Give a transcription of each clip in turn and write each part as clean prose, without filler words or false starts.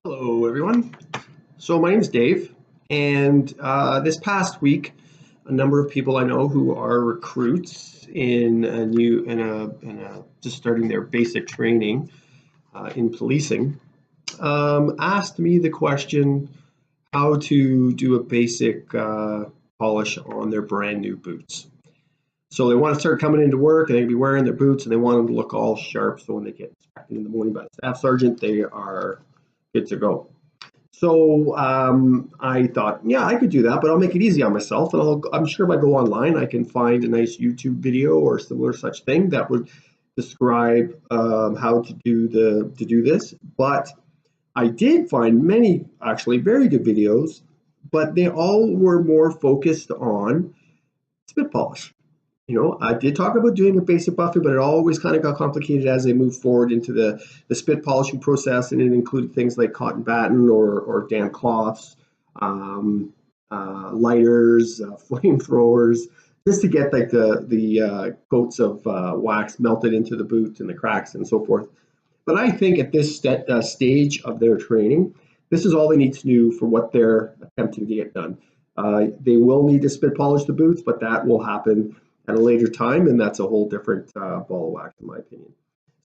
Hello, everyone. So my name is Dave, and this past week, a number of people I know who are recruits just starting their basic training in policing asked me the question how to do a basic polish on their brand new boots. So they want to start coming into work and they be wearing their boots and they want them to look all sharp. So when they get inspected in the morning by the staff sergeant, they are good to go. So I thought, yeah, I could do that, but I'll make it easy on myself. And I'm sure if I go online, I can find a nice YouTube video or similar such thing that would describe how to do this. But I did find many actually very good videos, but they all were more focused on spit polish. I did talk about doing a basic buffing, but it always kind of got complicated as they moved forward into the spit polishing process, and it included things like cotton batting or damp cloths, lighters, flamethrowers, just to get like the coats of wax melted into the boot and the cracks and so forth. But I think at this stage of their training, this is all they need to do for what they're attempting to get done. They will need to spit polish the boots, but that will happen at a later time, and that's a whole different ball of wax, in my opinion.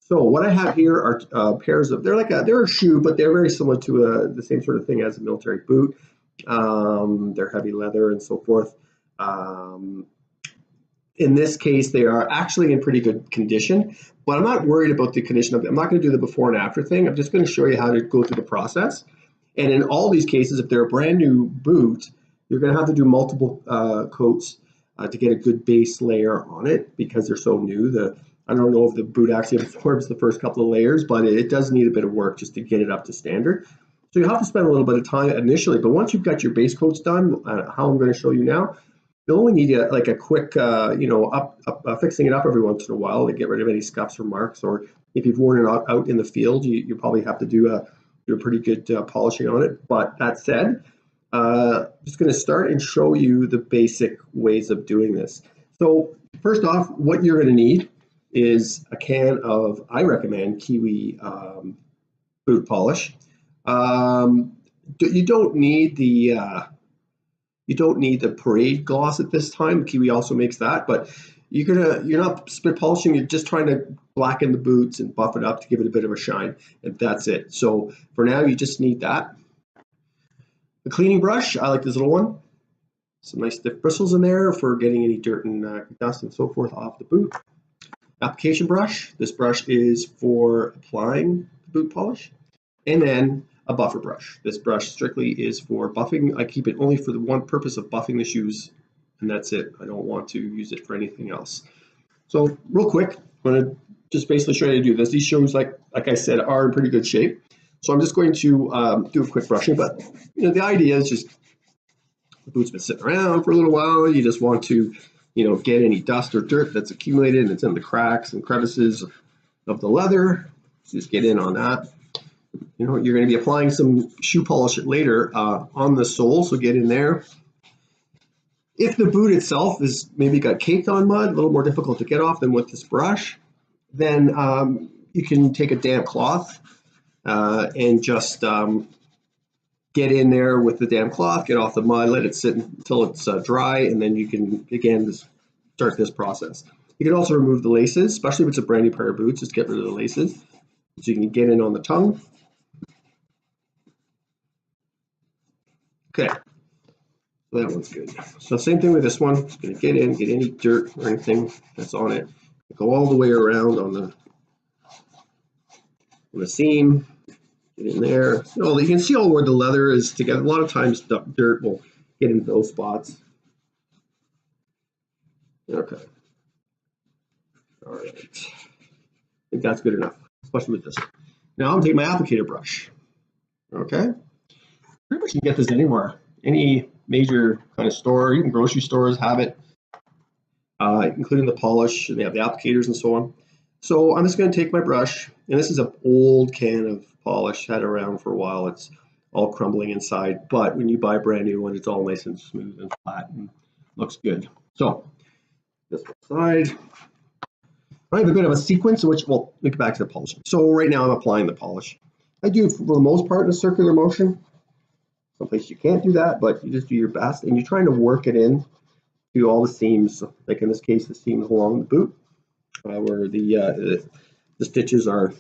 So what I have here are pairs of, they're a shoe, but they're very similar to the same sort of thing as a military boot. They're heavy leather and so forth. In this case, they are actually in pretty good condition, but I'm not worried about the condition of it. I'm not going to do the before and after thing. I'm just going to show you how to go through the process. And in all these cases, if they're a brand new boot, you're going to have to do multiple coats to get a good base layer on it because they're so new. I don't know if the boot actually absorbs the first couple of layers, but it does need a bit of work just to get it up to standard. So you have to spend a little bit of time initially, but once you've got your base coats done, how I'm going to show you now, you'll only need like a quick, fixing it up every once in a while to get rid of any scuffs or marks, or if you've worn it out in the field, you probably have to do a pretty good polishing on it. But that said, just going to start and show you the basic ways of doing this. So first off, what you're going to need is a can of, I recommend, Kiwi boot polish. You don't need the parade gloss at this time. Kiwi also makes that, but you're not spit polishing. You're just trying to blacken the boots and buff it up to give it a bit of a shine, and that's it. So for now, you just need that. The cleaning brush, I like this little one. Some nice stiff bristles in there for getting any dirt and dust and so forth off the boot. Application brush. This brush is for applying the boot polish. And then a buffer brush. This brush strictly is for buffing. I keep it only for the one purpose of buffing the shoes, and that's it. I don't want to use it for anything else. So real quick, I'm going to just basically show you how to do this. These shoes, like I said, are in pretty good shape. So I'm just going to do a quick brushing, but the idea is just the boot's been sitting around for a little while. You just want to, get any dust or dirt that's accumulated and it's in the cracks and crevices of the leather. Just get in on that. You're going to be applying some shoe polish later on the sole, so get in there. If the boot itself is maybe got caked on mud, a little more difficult to get off than with this brush, then you can take a damp cloth and just get in there with the damp cloth, get off the mud, let it sit until it's dry, and then you can, again, just start this process. You can also remove the laces, especially if it's a brand new pair of boots, just get rid of the laces. So you can get in on the tongue. Okay, so that one's good. So same thing with this one, just gonna get in, get any dirt or anything that's on it, go all the way around on the seam. Get in there. You can see all where the leather is together. A lot of times dirt will get into those spots. Okay. All right. I think that's good enough, especially with this. Now I'm taking my applicator brush. Okay. Pretty much you can get this anywhere. Any major kind of store, even grocery stores have it, including the polish, and they have the applicators and so on. So I'm just going to take my brush, and this is an old can of polish, had around for a while. It's all crumbling inside, but when you buy a brand new one, it's all nice and smooth and flat and looks good. So this one side. I have a bit of a sequence, which we'll get back to the polishing. So right now I'm applying the polish. I do for the most part in a circular motion. Some places you can't do that, but you just do your best, and you're trying to work it in to all the seams. Like in this case, the seams along the boot, where the stitches are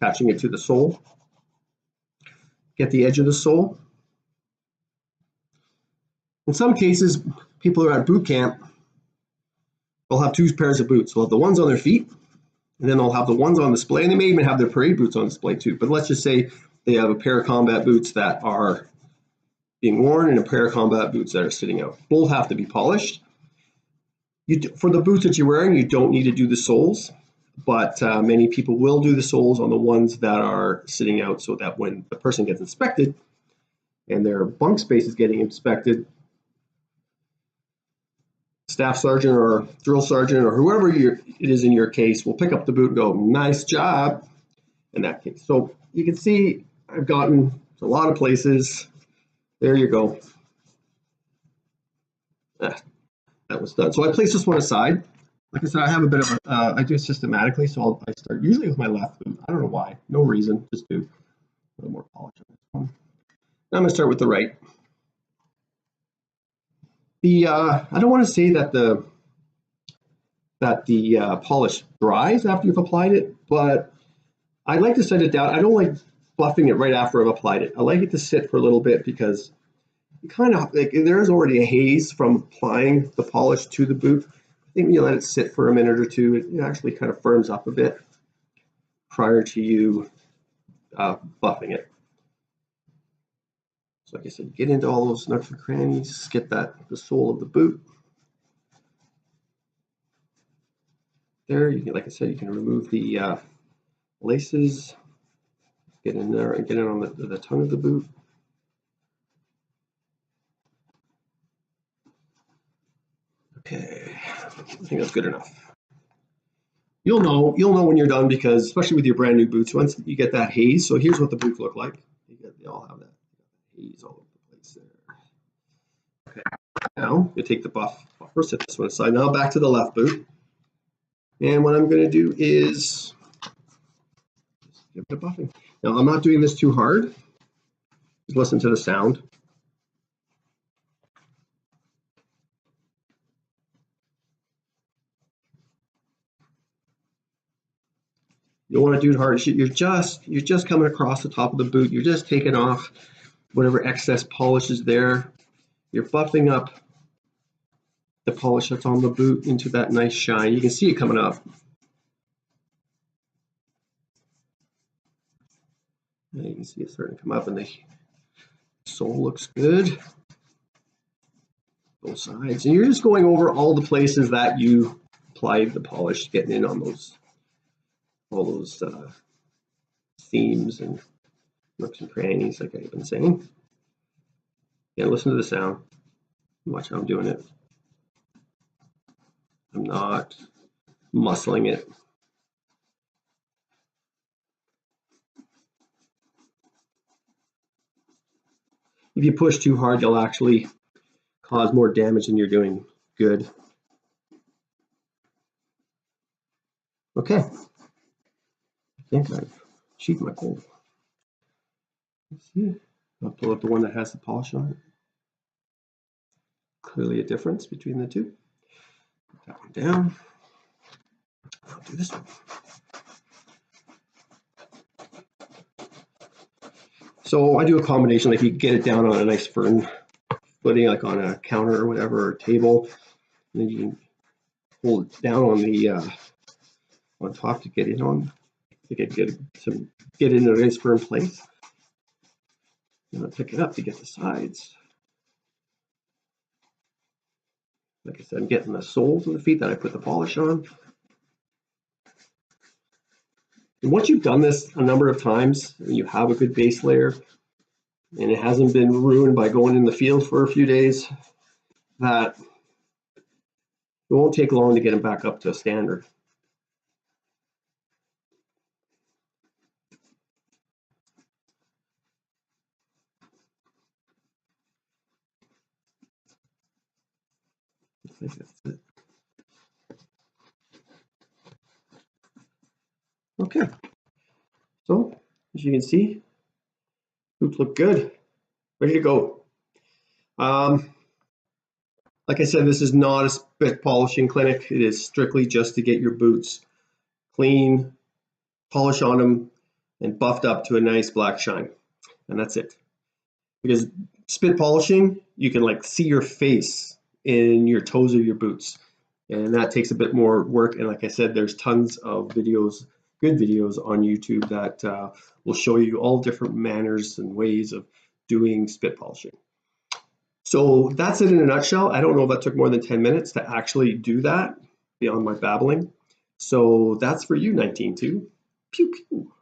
attaching it to the sole. Get the edge of the sole. In some cases, people who are at boot camp, they'll have two pairs of boots. They'll have the ones on their feet, and then they'll have the ones on display, and they may even have their parade boots on display too. But let's just say they have a pair of combat boots that are being worn and a pair of combat boots that are sitting out. Both have to be polished. For the boots that you're wearing, you don't need to do the soles, but many people will do the soles on the ones that are sitting out, so that when the person gets inspected and their bunk space is getting inspected, staff sergeant or drill sergeant or whoever it is in your case will pick up the boot and go, nice job, in that case. So you can see I've gotten a lot of places. There you go. That was done. So I place this one aside. Like I said, I have a bit of I do it systematically, so I start usually with my left boot. I don't know why, no reason, just do a little more polish on this one. Now I'm going to start with the right. I don't want to say that the polish dries after you've applied it, but I like to set it down. I don't like buffing it right after I've applied it. I like it to sit for a little bit because you kind of like there's already a haze from applying the polish to the boot. I think when you let it sit for a minute or two, it actually kind of firms up a bit prior to you buffing it. So like I said, get into all those nooks and crannies, get the sole of the boot. There, you can, like I said, you can remove the laces, get in there and get it on the tongue of the boot. Okay, I think that's good enough. You'll know when you're done because especially with your brand new boots, once you get that haze. So here's what the boots look like. They all have that haze all over the place there. Okay, now you take the buffer, set this one aside. Now back to the left boot. And what I'm going to do is give it a buffing. Now I'm not doing this too hard. Just listen to the sound. You don't want to do it hard. You're just coming across the top of the boot. You're just taking off whatever excess polish is there. You're buffing up the polish that's on the boot into that nice shine. You can see it coming up. And you can see it starting to come up, and the sole looks good. Both sides, and you're just going over all the places that you applied the polish, getting in on all those seams and nooks and crannies, like I've been saying. Yeah, listen to the sound. Watch how I'm doing it. I'm not muscling it. If you push too hard, you'll actually cause more damage than you're doing good. Okay, I think I've achieved my goal. Let's see. I'll pull up the one that has the polish on it. Clearly a difference between the two. Put that one down. I'll do this one. So I do a combination, like you get it down on a nice firm footing, like on a counter or whatever, or table, and then you can hold it down on the on top to get in on, to get in a nice firm place. And I'll pick it up to get the sides. Like I said, I'm getting the soles of the feet that I put the polish on. And once you've done this a number of times, and you have a good base layer, and it hasn't been ruined by going in the field for a few days, that it won't take long to get them back up to a standard. I think that's it. Okay, so you as you can see, boots look good, ready to go. Like I said, this is not a spit polishing clinic. It is strictly just to get your boots clean, polish on them, and buffed up to a nice black shine. And that's it. Because spit polishing, you can like see your face in your toes of your boots. And that takes a bit more work. And like I said, there's tons of videos, good videos on YouTube that will show you all different manners and ways of doing spit polishing. So that's it in a nutshell. I don't know if that took more than 10 minutes to actually do that beyond my babbling. So that's for you, 19.2. Pew, pew.